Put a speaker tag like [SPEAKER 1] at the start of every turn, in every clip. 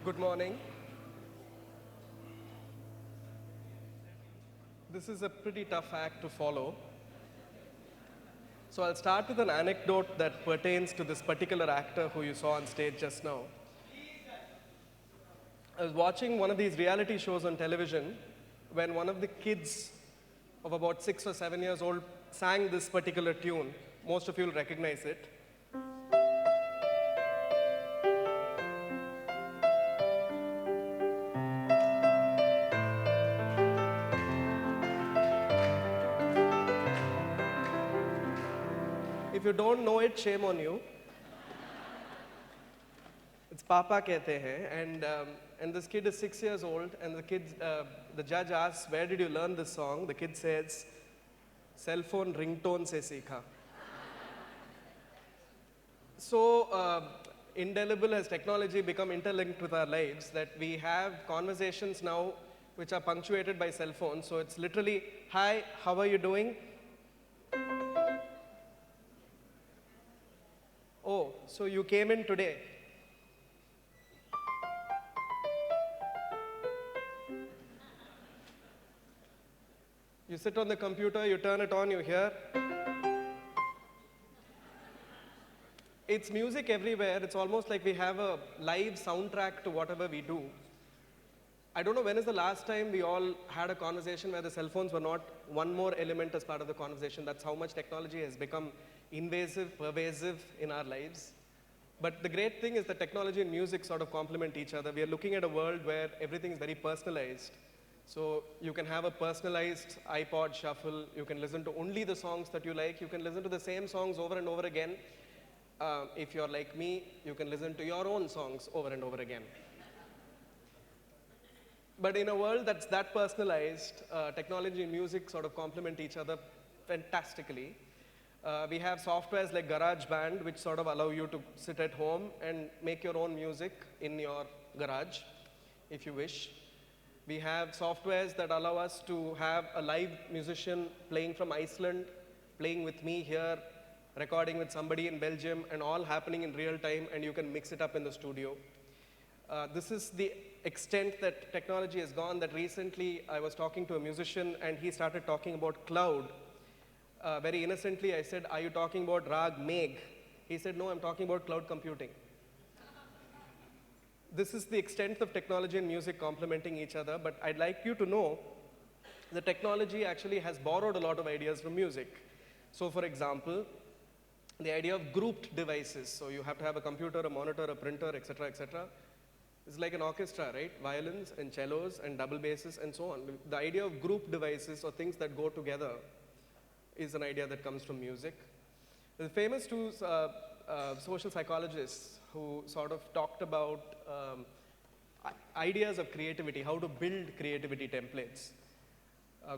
[SPEAKER 1] Good morning. This is a pretty tough act to follow. So I'll start with an anecdote that pertains to this particular actor who you saw on stage just now. I was watching one of these reality shows on television when one of the kids of about 6 or 7 years old sang this particular tune. Most of you will recognize it. If you don't know it, shame on you. It's Papa Kehte Hain, and this kid is 6 years old, and the judge asks, "Where did you learn this song?" The kid says, "Cell phone ringtone se seekha." So indelible has technology become interlinked with our lives that we have conversations now which are punctuated by cell phones. So it's literally, "Hi, how are you doing?" "Oh, so you came in today." You sit on the computer, you turn it on, you hear. It's music everywhere. It's almost like we have a live soundtrack to whatever we do. I don't know when is the last time we all had a conversation where the cell phones were not one more element as part of the conversation. That's how much technology has become invasive, pervasive in our lives. But the great thing is that technology and music sort of complement each other. We are looking at a world where everything is very personalized. So you can have a personalized iPod shuffle. You can listen to only the songs that you like. You can listen to the same songs over and over again. If you're like me, you can listen to your own songs over and over again. But in a world that's that personalized, technology and music sort of complement each other fantastically. We have softwares like GarageBand, which sort of allow you to sit at home and make your own music in your garage, if you wish. We have softwares that allow us to have a live musician playing from Iceland, playing with me here, recording with somebody in Belgium, and all happening in real time, and you can mix it up in the studio. This is the extent that technology has gone, that recently I was talking to a musician and he started talking about cloud. Very innocently I said, "Are you talking about Rag Megh?" He said, "No, I'm talking about cloud computing." This is the extent of technology and music complementing each other, but I'd like you to know the technology actually has borrowed a lot of ideas from music. So for example, the idea of grouped devices. So you have to have a computer, a monitor, a printer, etc., etc. It's like an orchestra, right? Violins and cellos and double basses and so on. The idea of group devices or things that go together is an idea that comes from music. The famous two social psychologists who sort of talked about ideas of creativity, how to build creativity templates,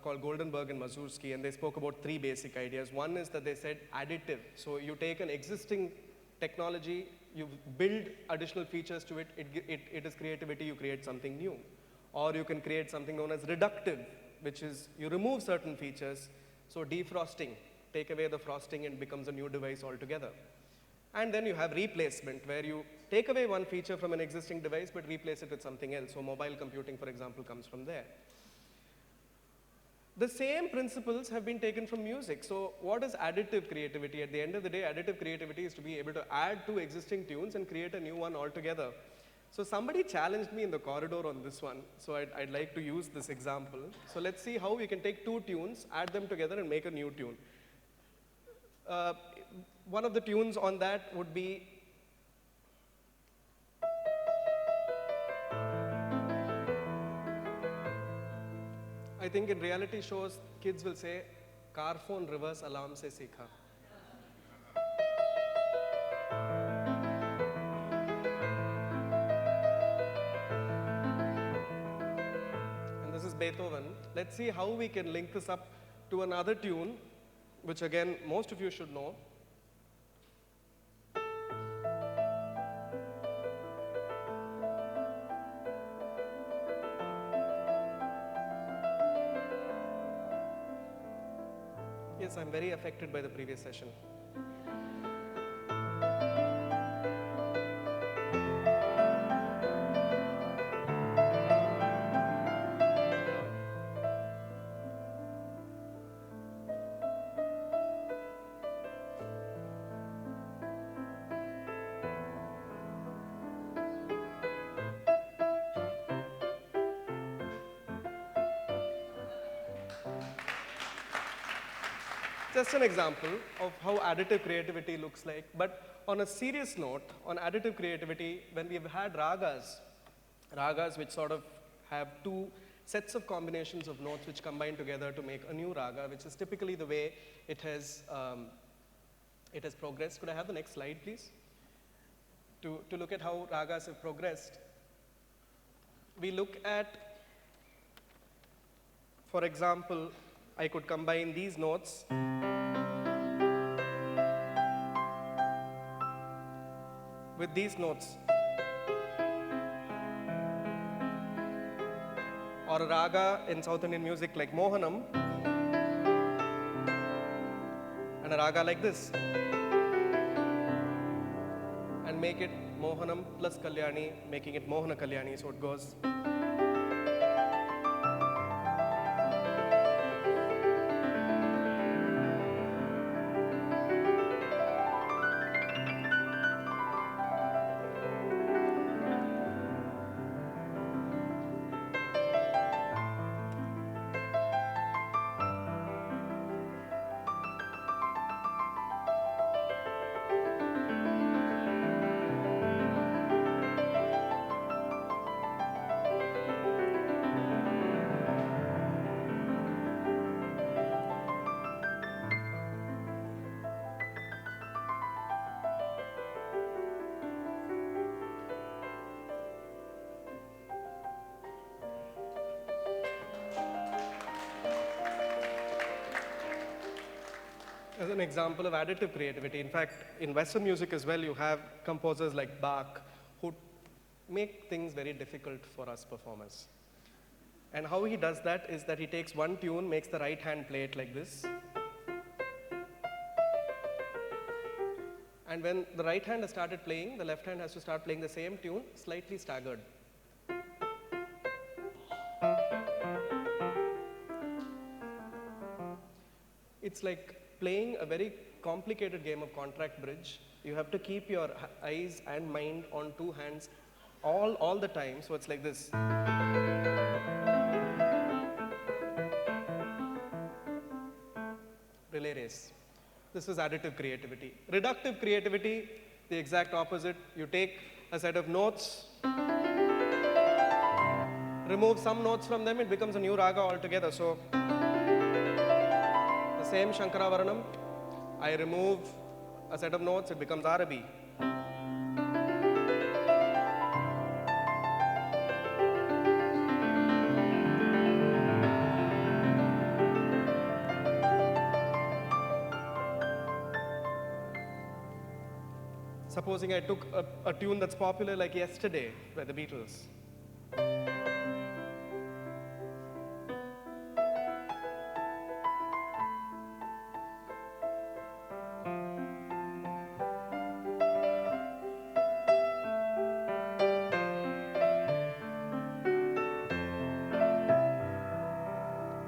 [SPEAKER 1] called Goldenberg and Mazursky, and they spoke about three basic ideas. One is that they said additive. So you take an existing technology, you build additional features to it, it is creativity, you create something new. Or you can create something known as reductive, which is you remove certain features, so defrosting, take away the frosting and becomes a new device altogether. And then you have replacement, where you take away one feature from an existing device but replace it with something else. So mobile computing, for example, comes from there. The same principles have been taken from music. So what is additive creativity? At the end of the day, additive creativity is to be able to add two existing tunes and create a new one altogether. So somebody challenged me in the corridor on this one, so I'd like to use this example. So let's see how we can take two tunes, add them together and make a new tune. One of the tunes on that would be I think in reality shows, kids will say, "Car phone reverse alarm se seekha." And this is Beethoven. Let's see how we can link this up to another tune, which again, most of you should know. Yes, I'm very affected by the previous session. just an example of how additive creativity looks like. But on a serious note, on additive creativity, when we've had ragas which sort of have two sets of combinations of notes which combine together to make a new raga, which is typically the way it has progressed. Could I have the next slide, please? To look at how ragas have progressed, we look at, for example, I could combine these notes with these notes. Or a raga in South Indian music like Mohanam, and a raga like this. And make it Mohanam plus Kalyani, making it Mohana Kalyani, so it goes. As an example of additive creativity, in fact, in Western music as well, you have composers like Bach who make things very difficult for us performers. And how he does that is that he takes one tune, makes the right hand play it like this. And when the right hand has started playing, the left hand has to start playing the same tune, slightly staggered. It's like playing a very complicated game of contract bridge. You have to keep your eyes and mind on two hands all the time, so it's like this. Relay race. This is additive creativity. Reductive creativity, the exact opposite. You take a set of notes, remove some notes from them, it becomes a new raga altogether. So same Shankaravaranam, I remove a set of notes, it becomes Arabi. Supposing I took a tune that's popular like Yesterday by the Beatles.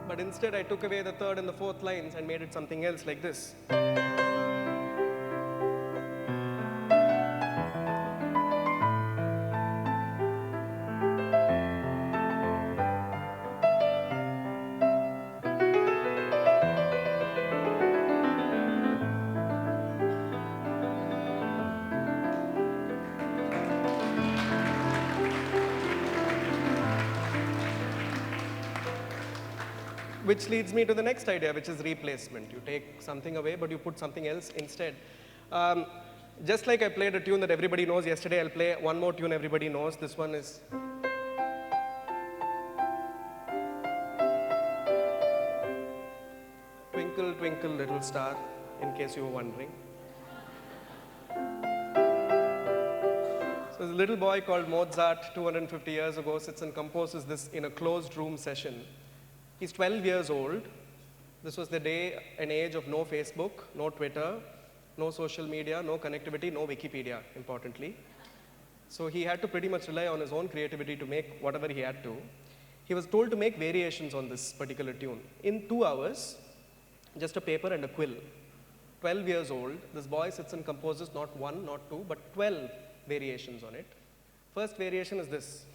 [SPEAKER 1] But instead I took away the third and the fourth lines and made it something else like this. Which leads me to the next idea, which is replacement. You take something away, but you put something else instead. Just like I played a tune that everybody knows yesterday, I'll play one more tune everybody knows. This one is... Twinkle, Twinkle, Little Star, in case you were wondering. So there's a little boy called Mozart, 250 years ago, sits and composes this in a closed room session. He's 12 years old. This was the day and age of no Facebook, no Twitter, no social media, no connectivity, no Wikipedia, importantly. So he had to pretty much rely on his own creativity to make whatever he had to. He was told to make variations on this particular tune. In 2 hours, just a paper and a quill. 12 years old, this boy sits and composes not one, not two, but 12 variations on it. First variation is this.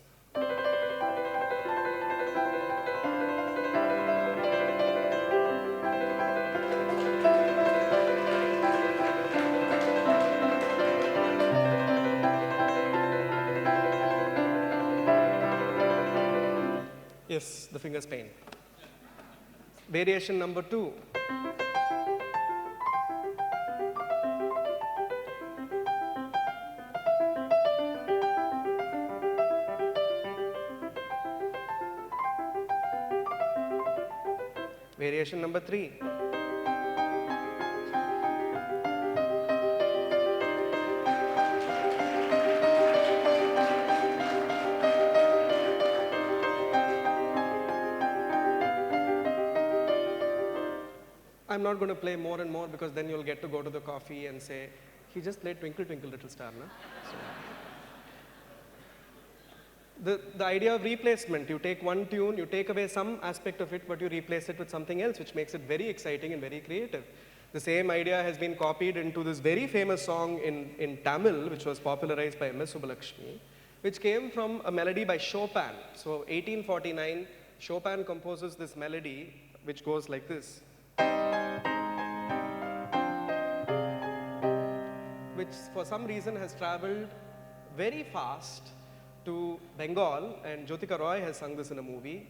[SPEAKER 1] Yes, the finger Spain. Variation number 2. Variation number 3. I'm not going to play more and more because then you'll get to go to the coffee and say, he just played Twinkle Twinkle Little Star, no? So, the idea of replacement, you take one tune, you take away some aspect of it, but you replace it with something else, which makes it very exciting and very creative. The same idea has been copied into this very famous song in Tamil, which was popularized by M.S. Subbulakshmi, which came from a melody by Chopin. So 1849, Chopin composes this melody, which goes like this, which for some reason has traveled very fast to Bengal, and Jyotika Roy has sung this in a movie,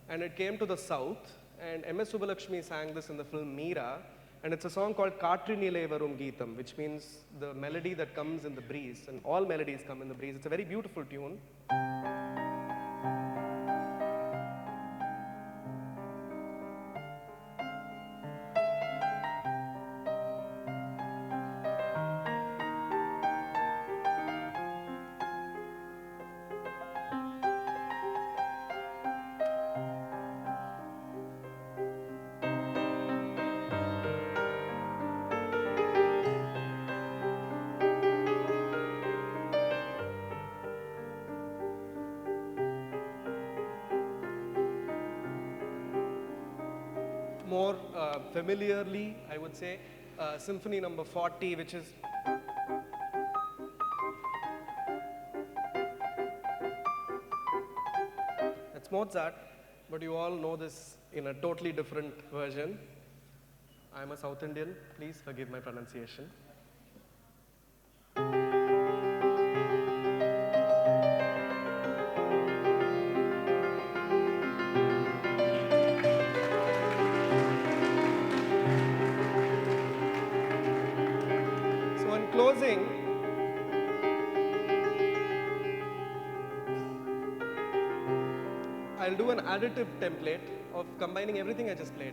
[SPEAKER 1] and it came to the south, and M.S. Subbulakshmi sang this in the film Meera, and it's a song called Katrinile Varum Geetam, which means the melody that comes in the breeze, and all melodies come in the breeze. It's a very beautiful tune. More familiarly, I would say, Symphony number 40, which is that's Mozart, but you all know this in a totally different version. I'm a South Indian, please forgive my pronunciation. Closing, I'll do an additive template of combining everything I just played.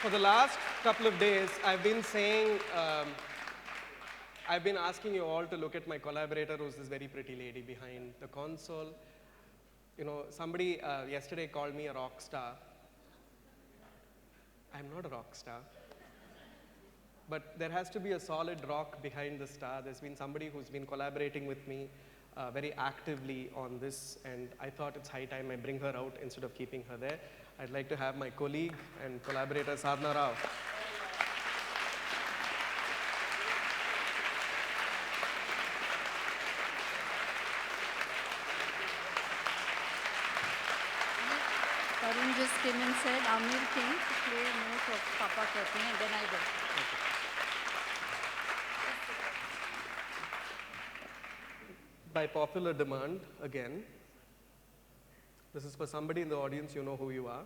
[SPEAKER 1] For the last couple of days, I've been saying, I've been asking you all to look at my collaborator, who's this very pretty lady behind the console. You know, somebody yesterday called me a rock star. I'm not a rock star. But there has to be a solid rock behind the star. There's been somebody who's been collaborating with me very actively on this, and I thought it's high time I bring her out instead of keeping her there. I'd like to have my colleague and collaborator, Sadhana Rao.
[SPEAKER 2] Tarun just came and said, Amir came to play a note of Papa Kehte Hain, and then I will. Okay.
[SPEAKER 1] By popular demand, again, this is for somebody in the audience, you know who you are.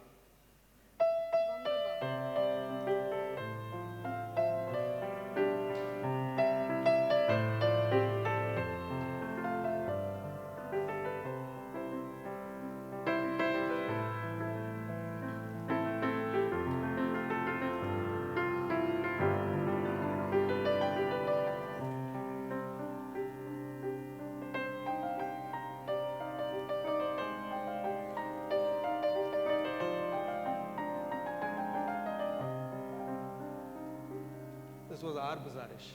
[SPEAKER 1] This was our bazaarish.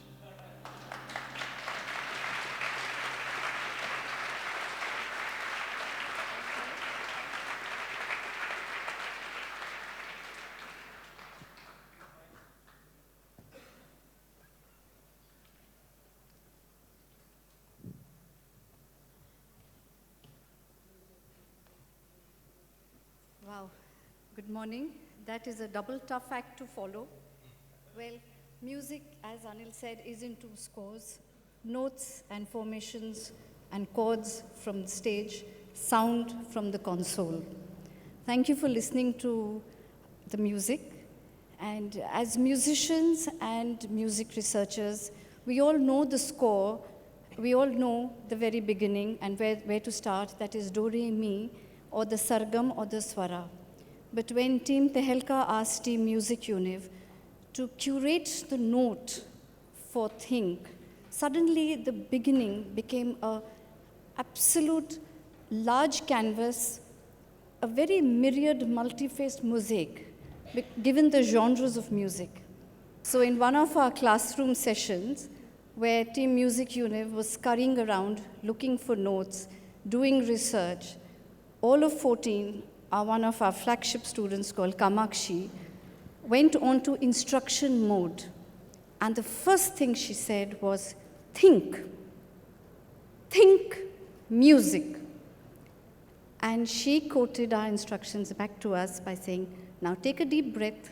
[SPEAKER 2] Wow, good morning. That is a double tough act to follow. Well, music, as Anil said, is in two scores: notes and formations and chords from the stage, sound from the console. Thank you for listening to the music. And as musicians and music researchers, we all know the score, we all know the very beginning and where to start, that is do, re, mi, or the sargam or the swara. But when Team Tehelka asked Team Music Univ to curate the note for Think, suddenly the beginning became a absolute large canvas, a very myriad, multi-faced mosaic, given the genres of music. So in one of our classroom sessions, where Team Music Univ was scurrying around, looking for notes, doing research, all of 14, one of our flagship students called Kamakshi, went on to instruction mode. And the first thing she said was, think music. And she quoted our instructions back to us by saying, now take a deep breath,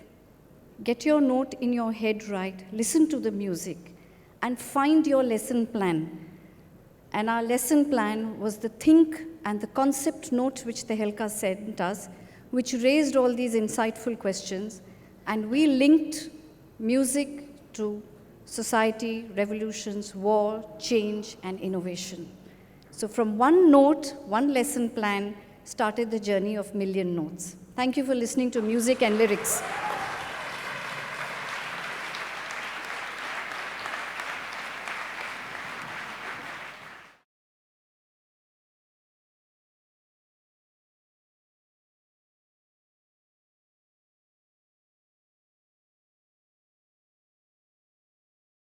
[SPEAKER 2] get your note in your head right, listen to the music, and find your lesson plan. And our lesson plan was the think and the concept note which Tehelka sent us, which raised all these insightful questions. And we linked music to society, revolutions, war, change, and innovation. So from one note, one lesson plan, started the journey of million notes. Thank you for listening to Music and Lyrics.